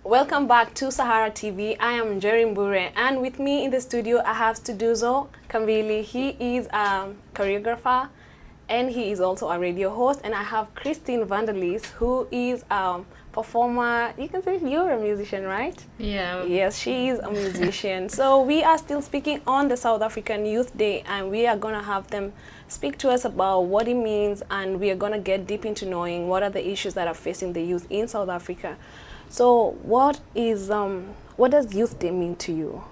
Welcome back to Sahara TV. I am Jerry Mbure, and with me in the studio I have Sduduzo Mbili. He is a choreographer and he is also a radio host, and I have Vaindirlis, who is a performer. You can say you're a musician, right? Yeah. Yes, she is a musician. So we are still speaking on the South African Youth Day, and we are going to have them speak to us about what it means, and we are going to get deep into knowing what are the issues that are facing the youth in South Africa. So what does Youth Day mean to you?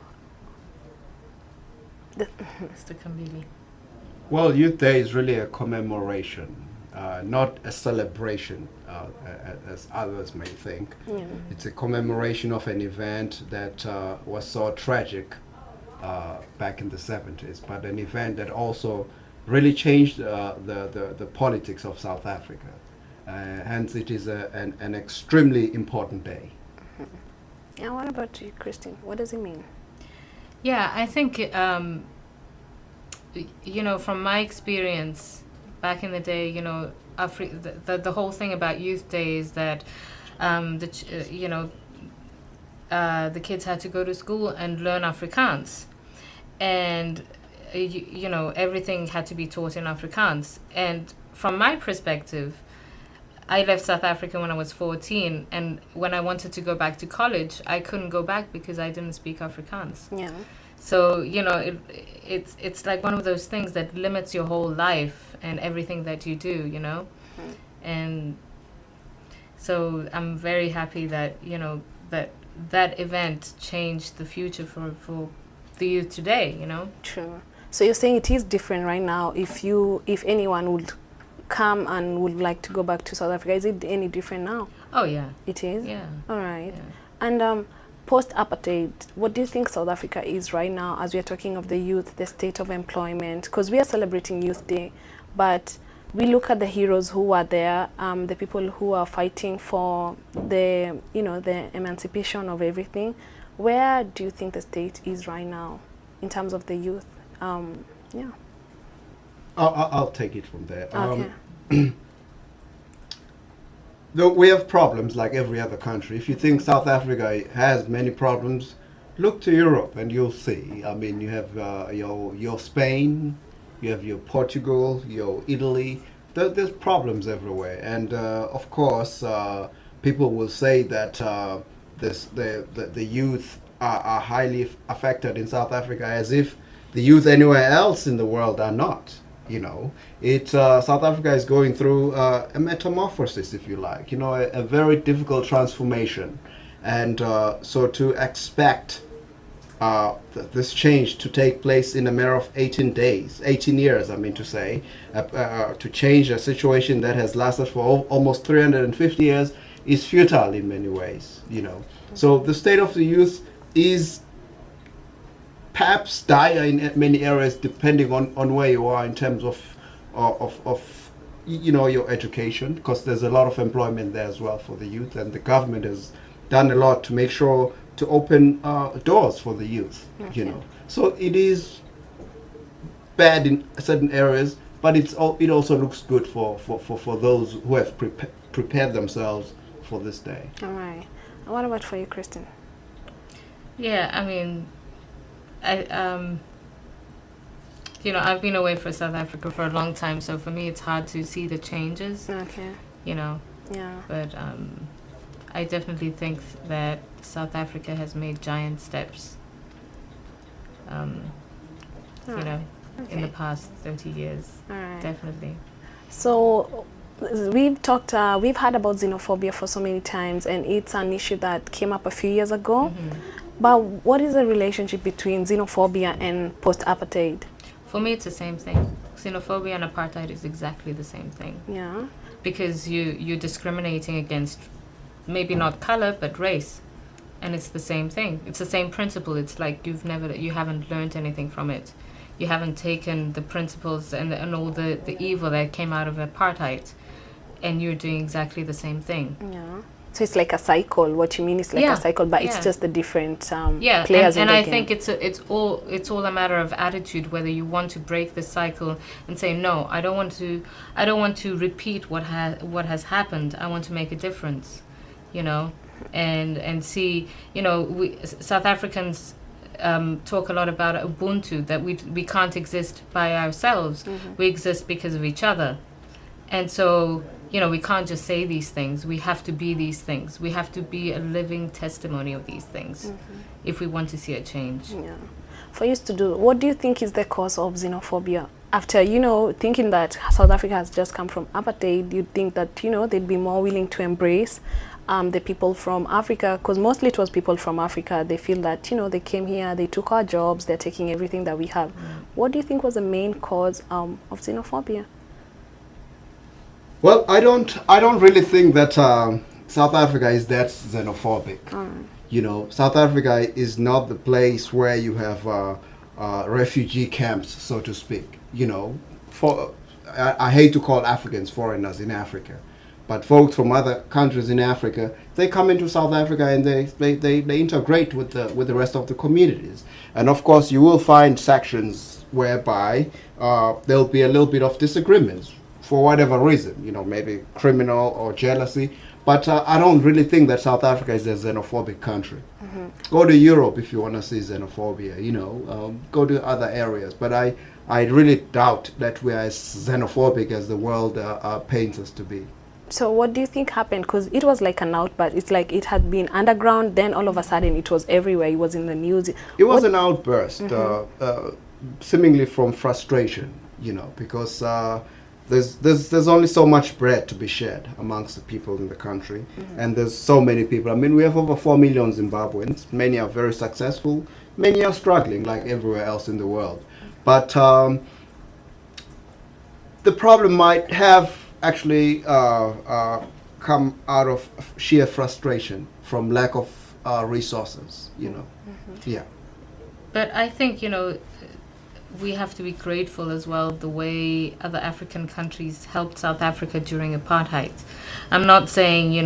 Mr. Mbili. Well, Youth Day is really a commemoration, not a celebration, as others may think. Yeah. It's a commemoration of an event that was so tragic back in the 70s, but an event that also really changed the politics of South Africa. Hence, it is an extremely important day. And what about you, Christine? What does it mean? Yeah, I think, you know, from my experience back in the day, you know, the whole thing about Youth Day is that, the kids had to go to school and learn Afrikaans. And, you know, everything had to be taught in Afrikaans. And from my perspective, I left South Africa when I was 14, and when I wanted to go back to college, I couldn't go back because I didn't speak Afrikaans. Yeah. So, you know, it's like one of those things that limits your whole life and everything that you do, you know? Mm. And so I'm very happy that, you know, that event changed the future for the youth today, you know? True. So you're saying it is different right now. If anyone would come and would like to go back to South Africa, is it any different now? Oh, yeah. It is? Yeah. All right. Yeah. And post-apartheid, what do you think South Africa is right now as we are talking of the youth, the state of employment? Because we are celebrating Youth Day, but we look at the heroes who are there, the people who are fighting for the emancipation of everything. Where do you think the state is right now in terms of the youth? Yeah. I'll take it from there. Okay. Though we have problems like every other country. If you think South Africa has many problems, look to Europe and you'll see. I mean, you have your Spain, you have your Portugal, your Italy. There's problems everywhere, and of course, people will say that the youth are highly affected in South Africa, as if the youth anywhere else in the world are not. You know, South Africa is going through a metamorphosis, if you like. You know, a very difficult transformation, and so to expect this change to take place in a matter of 18 years, I mean to say, to change a situation that has lasted for almost 350 years is futile in many ways. You know, so the state of the youth is perhaps dire in many areas, depending on where you are in terms of you know, your education, because there's a lot of employment there as well for the youth, and the government has done a lot to make sure to open doors for the youth. Okay. You know, so it is bad in certain areas, but it also looks good for those who have prepared themselves for this day. All right. And what about for you, Kristen? Yeah, I mean, you know, I've been away from South Africa for a long time, so for me it's hard to see the changes. Okay. You know. Yeah. But I definitely think that South Africa has made giant steps. You know, in the past 30 years. All right. Definitely. So we've had about xenophobia for so many times, and it's an issue that came up a few years ago. Mm-hmm. But what is the relationship between xenophobia and post-apartheid? For me, it's the same thing. Xenophobia and apartheid is exactly the same thing. Yeah. Because you're discriminating against maybe not color but race, and it's the same thing. It's the same principle. It's like you haven't learned anything from it. You haven't taken the principles and all the evil that came out of apartheid, and you're doing exactly the same thing. Yeah. So it's like a cycle. What you mean is like a cycle, but it's just the different players in the game. And I think it's all a matter of attitude, whether you want to break the cycle and say no, I don't want to repeat what has happened. I want to make a difference, you know. and see, South Africans talk a lot about Ubuntu, that we can't exist by ourselves. We exist because of each other. And so, we can't just say these things. We have to be these things. We have to be a living testimony of these things if we want to see a change. Yeah. For you to do, what do you think is the cause of xenophobia? After, thinking that South Africa has just come from apartheid, you'd think that, they'd be more willing to embrace the people from Africa, because mostly it was people from Africa. They feel that, they came here, they took our jobs, they're taking everything that we have. What do you think was the main cause of xenophobia? Well, I don't really think that South Africa is that xenophobic. South Africa is not the place where you have refugee camps, so to speak. I hate to call Africans foreigners in Africa, but folks from other countries in Africa, they come into South Africa and they integrate with the rest of the communities. And of course, you will find sections whereby there'll be a little bit of disagreements for whatever reason, maybe criminal or jealousy. But I don't really think that South Africa is a xenophobic country. Go to Europe if you want to see xenophobia, go to other areas. But I really doubt that we are as xenophobic as the world paints us to be. So what do you think happened? Because it was like an outburst. It's like it had been underground, then all of a sudden it was everywhere. It was in the news. It was an outburst, seemingly from frustration, because there's only so much bread to be shared amongst the people in the country, and there's so many people. I mean, we have over 4 million Zimbabweans. Many are very successful, many are struggling like everywhere else in the world. But the problem might have actually come out of sheer frustration from lack of resources, Yeah. But I think, we have to be grateful as well the way other African countries helped South Africa during apartheid. I'm not saying,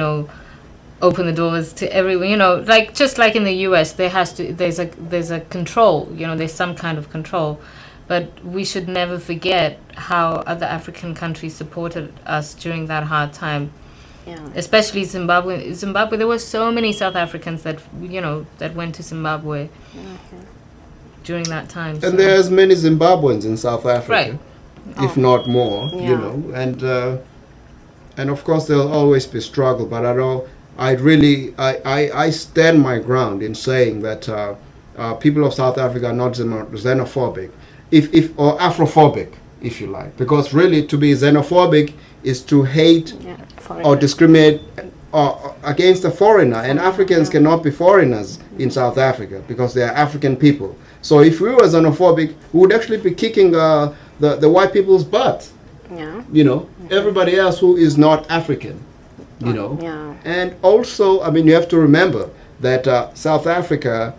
open the doors to everyone, just like in the US, there's a control, there's some kind of control. But we should never forget how other African countries supported us during that hard time. Yeah. Especially Zimbabwe. There were so many South Africans that went to Zimbabwe during that time. And there's many Zimbabweans in South Africa, right. If not more, and of course there'll always be struggle. But I stand my ground in saying that people of South Africa are not xenophobic, or Afrophobic, if you like, because really to be xenophobic is to hate or discriminate against a foreigner, and Africans cannot be foreigners in South Africa because they are African people. So if we were xenophobic, we would actually be kicking the white people's butt. Everybody else who is not African, And also, you have to remember that South Africa,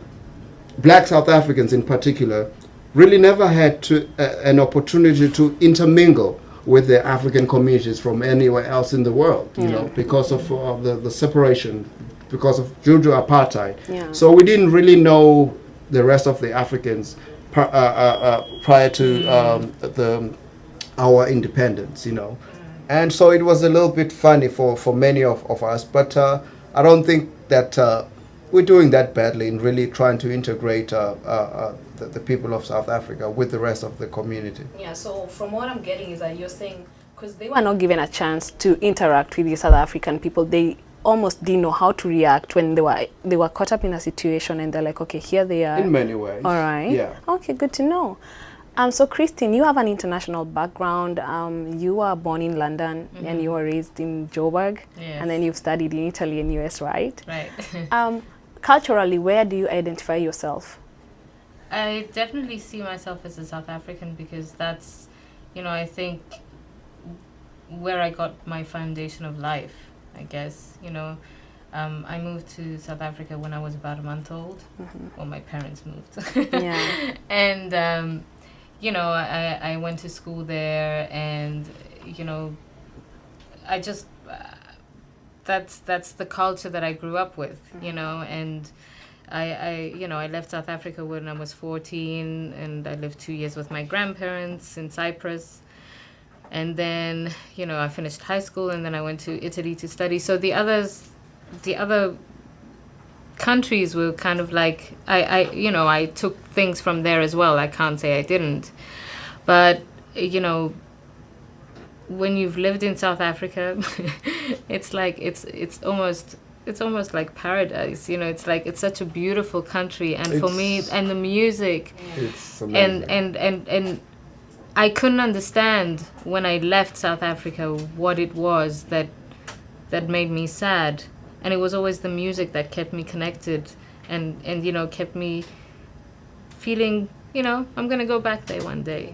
black South Africans in particular, really never had an opportunity to intermingle with the African communities from anywhere else in the world, because of the separation, because of due to apartheid. So we didn't really know the rest of the Africans prior to our independence, And so it was a little bit funny for many of us, but I don't think that we're doing that badly in really trying to integrate the people of South Africa with the rest of the community. Yeah, so from what I'm getting is that you're saying, because they were not given a chance to interact with the South African people, they almost didn't know how to react when they were caught up in a situation, and they're like, okay, here they are. In many ways. All right. Yeah. Okay, good to know. So Christine, you have an international background. You were born in London and you were raised in Joburg, and then you've studied in Italy and US, right? Right. Culturally, where do you identify yourself? I definitely see myself as a South African because that's, I think where I got my foundation of life, I guess. I moved to South Africa when I was about a month old. Well, my parents moved. Yeah. And, I went to school there, and, I just, that's the culture that I grew up with, and I left South Africa when I was 14, and I lived 2 years with my grandparents in Cyprus. And then, I finished high school, and then I went to Italy to study. So the other countries were kind of like, I took things from there as well. I can't say I didn't. But, when you've lived in South Africa, it's like, it's almost like paradise. It's like, it's such a beautiful country. And for me, and the music, it's amazing. And I couldn't understand when I left South Africa what it was that made me sad. And it was always the music that kept me connected and kept me feeling, I'm going to go back there one day,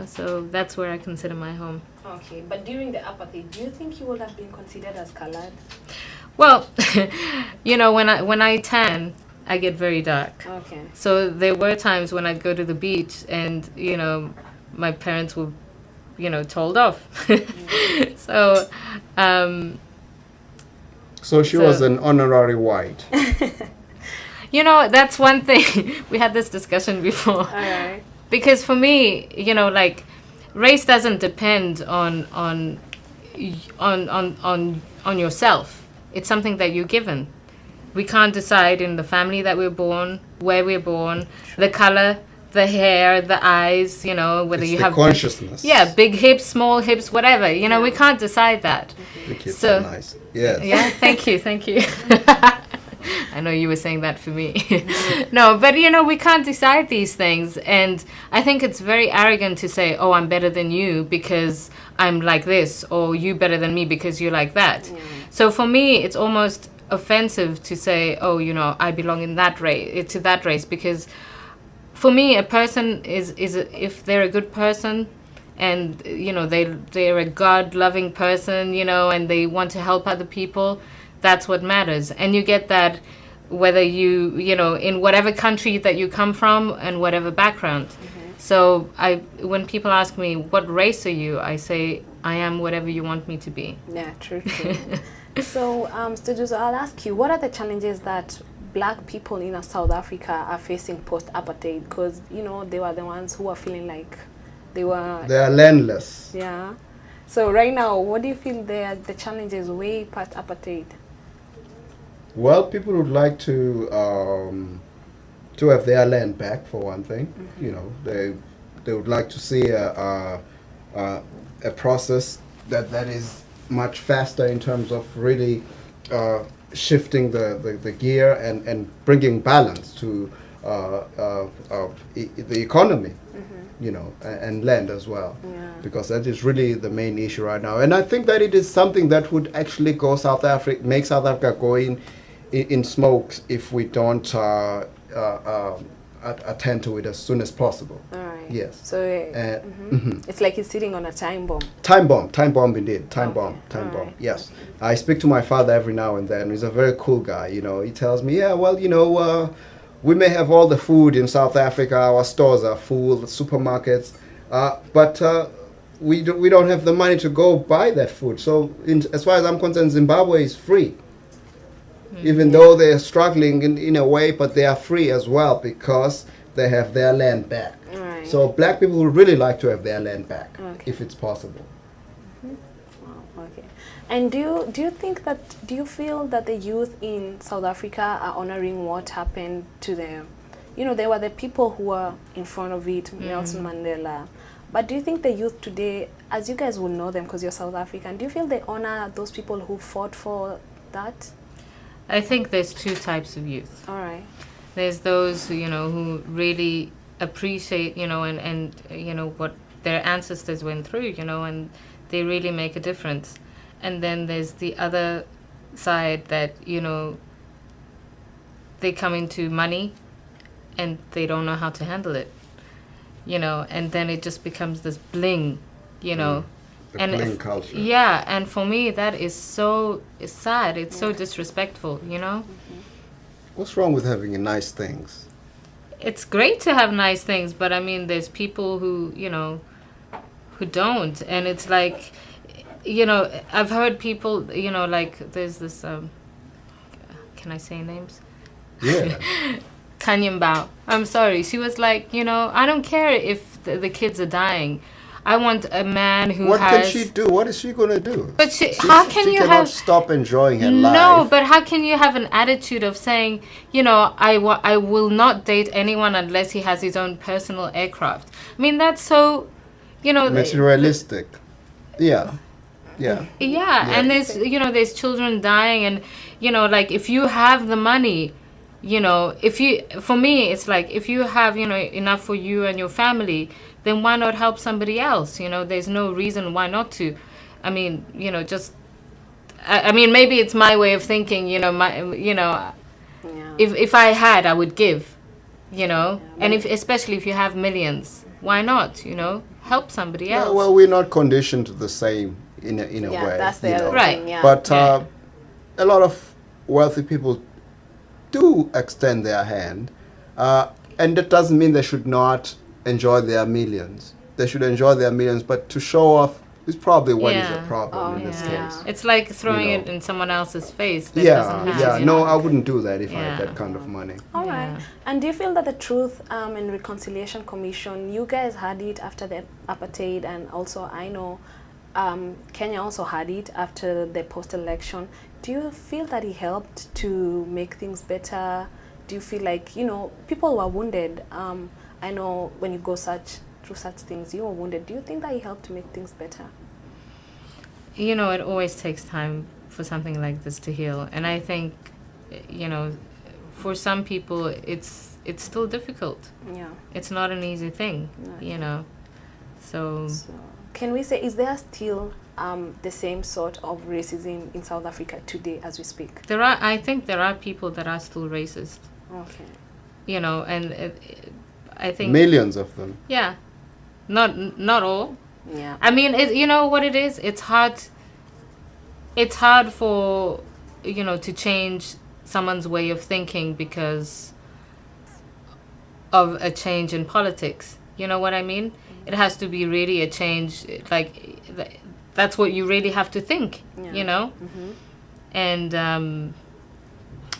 So that's where I consider my home. Okay, but during the apartheid, do you think you would have been considered as colored? Well, when I tan, I get very dark. Okay. So there were times when I'd go to the beach and, my parents were, told off. So, So she was an honorary white. That's one thing. We had this discussion before. All right. Because for me, like, race doesn't depend on yourself. It's something that you're given. We can't decide in the family that we're born, where we're born, the color, the hair, the eyes, whether It's you the have consciousness. big hips, small hips, whatever. We can't decide that. The kids So- are nice. Yes. Yeah, thank you. I know you were saying that for me. No, but we can't decide these things. And I think it's very arrogant to say, oh, I'm better than you because I'm like this, or you better than me because you're like that. Yeah. So for me, it's almost offensive to say, oh, I belong in that race, to that race, because for me, a person is if they're a good person, and they're a God-loving person, and they want to help other people, that's what matters. And you get that whether you in whatever country that you come from and whatever background. So when people ask me, what race are you, I say, I am whatever you want me to be. Yeah, true. So, Sduduzo, I'll ask you, what are the challenges that Black people in South Africa are facing post-apartheid? Because, they were the ones who are feeling like they are landless. Yeah. So right now, what do you feel the challenges way past apartheid? Well, people would like to have their land back, for one thing. They would like to see a process that is much faster in terms of really shifting the gear and bringing balance to the economy, and land as well. Yeah. Because that is really the main issue right now. And I think that it is something that would actually make South Africa go in smoke if we don't attend to it as soon as possible. All right. Yes. So it's like he's sitting on a time bomb. Time bomb indeed. Time Okay. bomb. Alright. Yes. I speak to my father every now and then. He's a very cool guy. He tells me, yeah, well, we may have all the food in South Africa. Our stores are full, the supermarkets, but we don't have the money to go buy that food. So as far as I'm concerned, Zimbabwe is free. Even though they're struggling in a way, but they are free as well because they have their land back. Right. So Black people would really like to have their land back, Okay. if it's possible. Wow, okay. And do you feel that the youth in South Africa are honoring what happened to them? They were the people who were in front of it, Nelson Mandela. But do you think the youth today, as you guys will know them because you're South African, do you feel they honor those people who fought for that? I think there's two types of youth. All right. There's those who really appreciate and what their ancestors went through, and they really make a difference. And then there's the other side that they come into money and they don't know how to handle it, and then it just becomes this bling, The bling culture. Yeah, and for me that is it's sad. It's so disrespectful, What's wrong with having nice things? It's great to have nice things, but I mean, there's people who who don't, and it's like, I've heard people, like there's this, can I say names? Yeah. Kanyambao. I'm sorry. She was like, I don't care if the kids are dying. I want a man who What has... can she do? What is she going to do? But how can she you cannot have... stop enjoying her life. No, but how can you have an attitude of saying, you know, I will not date anyone unless he has his own personal aircraft? I mean, that's so, you know... Materialistic. Yeah. Yeah, and there's, you know, there's children dying, and, you know, like, if you have the money, you know, for me, it's like, if you have, you know, enough for you and your family, then why not help somebody else? You know, there's no reason why not to. I mean, you know, just, I mean, maybe it's my way of thinking, you know, if I had, I would give, you know, and especially if you have millions, why not, you know, help somebody else. Yeah, well, we're not conditioned to the same in a way. That's the other thing, yeah. But a lot of wealthy people do extend their hand, and that doesn't mean they should not enjoy their millions. They should enjoy their millions, but to show off is probably what is a problem in this case. It's like throwing it in someone else's face. That Yeah, doesn't have, no, I wouldn't do that if I had that kind of money. All right. And do you feel that the Truth and Reconciliation Commission, you guys had it after the apartheid, and also I know Kenya also had it after the post-election. Do you feel that it helped to make things better? Do you feel like, you know, people were wounded? I know when you go through such things, you were wounded. Do you think that it helped to make things better? You know, it always takes time for something like this to heal. And I think, you know, for some people, it's still difficult. Yeah. It's not an easy thing, you know. So can we say, is there still the same sort of racism in South Africa today as we speak? I think there are people that are still racist. Okay. You know, and I think... Millions of them. Yeah. Not all. Yeah. I mean, you know what it is? It's hard for, you know, to change someone's way of thinking because of a change in politics. You know what I mean? It has to be really a change, like, that's what you really have to think, you know? And...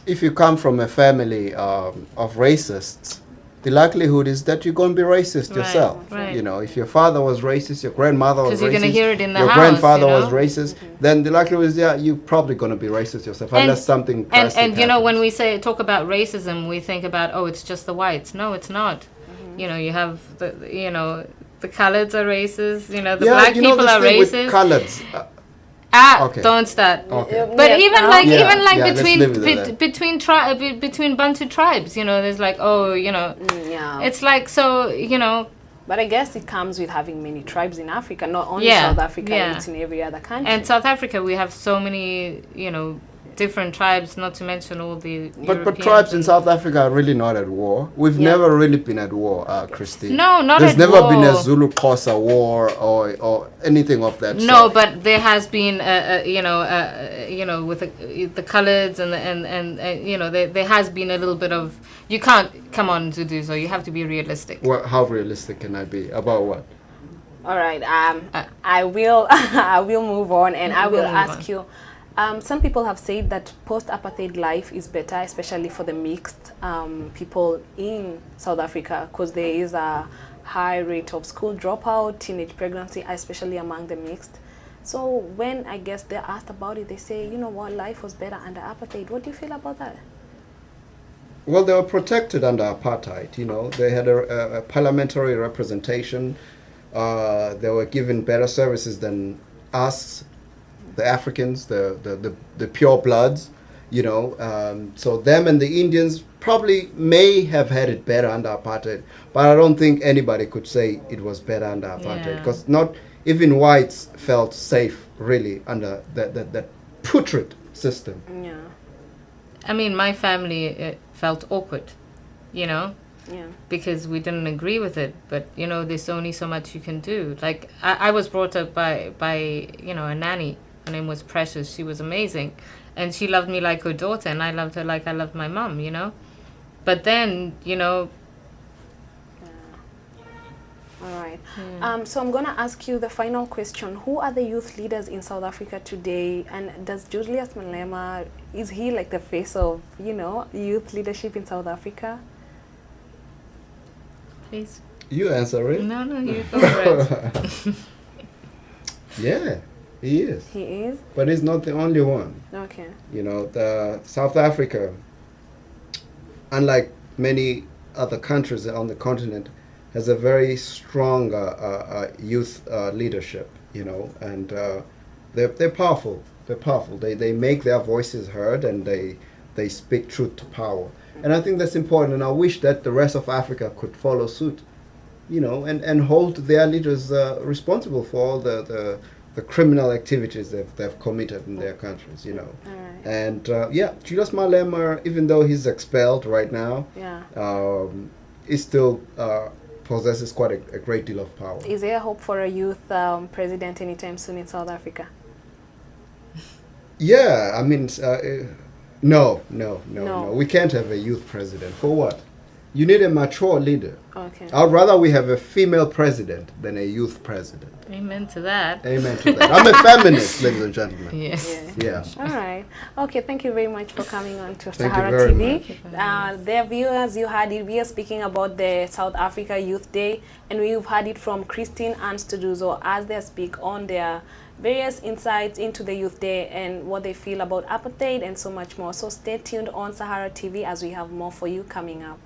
if you come from a family of racists, the likelihood is that you're going to be racist yourself. Right. You know, if your father was racist, your grandmother was racist, you're going to hear it in the your house, grandfather you know? was racist, then the likelihood is, you're probably going to be racist yourself, unless something drastic and you know, happens. when we talk about racism, we think about, oh, it's just the whites. No, it's not. You know, you have the coloreds are racist. You know, the black people are racist. With coloreds. Don't start. Okay. But even between between Bantu tribes, you know, there's like, oh, you know, it's like, so, you know. But I guess it comes with having many tribes in Africa, not only South Africa, it's in every other country. And South Africa, we have so many, you know, different tribes, not to mention all the but tribes in South Africa are really not at war. We've never really been at war, Christine. No, not There's at never war. been a Zulu Xhosa war or anything of that No, sort. but there has been you know, with the coloreds and you know, there has been a little bit of, you can't come on Sduduzo, you have to be realistic. Well, how realistic can I be? About what? All right. I will I will move on, and I will ask you. Some people have said that post-apartheid life is better, especially for the mixed people in South Africa, because there is a high rate of school dropout, teenage pregnancy, especially among the mixed. So when I guess they're asked about it, they say, you know what, life was better under apartheid. What do you feel about that? Well, they were protected under apartheid. You know, they had a parliamentary representation. They were given better services than us, the Africans, the pure bloods, you know. So them and the Indians probably may have had it better under apartheid, but I don't think anybody could say it was better under apartheid, because not even whites felt safe really under that putrid system. Yeah. I mean, my family felt awkward, you know. Yeah. Because we didn't agree with it, but you know, there's only so much you can do. Like I was brought up by you know, a nanny. Her name was Precious. She was amazing, and she loved me like her daughter, and I loved her like I loved my mom, you know. But then, you know. All right. So I'm gonna ask you the final question: who are the youth leaders in South Africa today? And does Julius Malema, is he like the face of, you know, youth leadership in South Africa? Please. You answer it. No, you go for it. Yeah, he is. He is? But he's not the only one. Okay. You know, the South Africa, unlike many other countries on the continent, has a very strong youth leadership. You know, and they're powerful. They're powerful. They make their voices heard, and they speak truth to power. And I think that's important. And I wish that the rest of Africa could follow suit. You know, and hold their leaders responsible for all the criminal activities they've committed in their countries, you know. All right. And Julius Malema, even though he's expelled right now, he still possesses quite a great deal of power. Is there hope for a youth president anytime soon in South Africa? Yeah, I mean, no. We can't have a youth president. For what? You need a mature leader. Okay. I would rather we have a female president than a youth president. Amen to that. Amen to that. I'm a feminist, ladies and gentlemen. Yes. Yeah. All right. Okay, thank you very much for coming on to Thank Sahara you very TV. Their viewers, you heard it. We are speaking about the South Africa Youth Day, and we've heard it from Christine and Sduduzo as they speak on their various insights into the Youth Day and what they feel about apartheid and so much more. So stay tuned on Sahara TV as we have more for you coming up.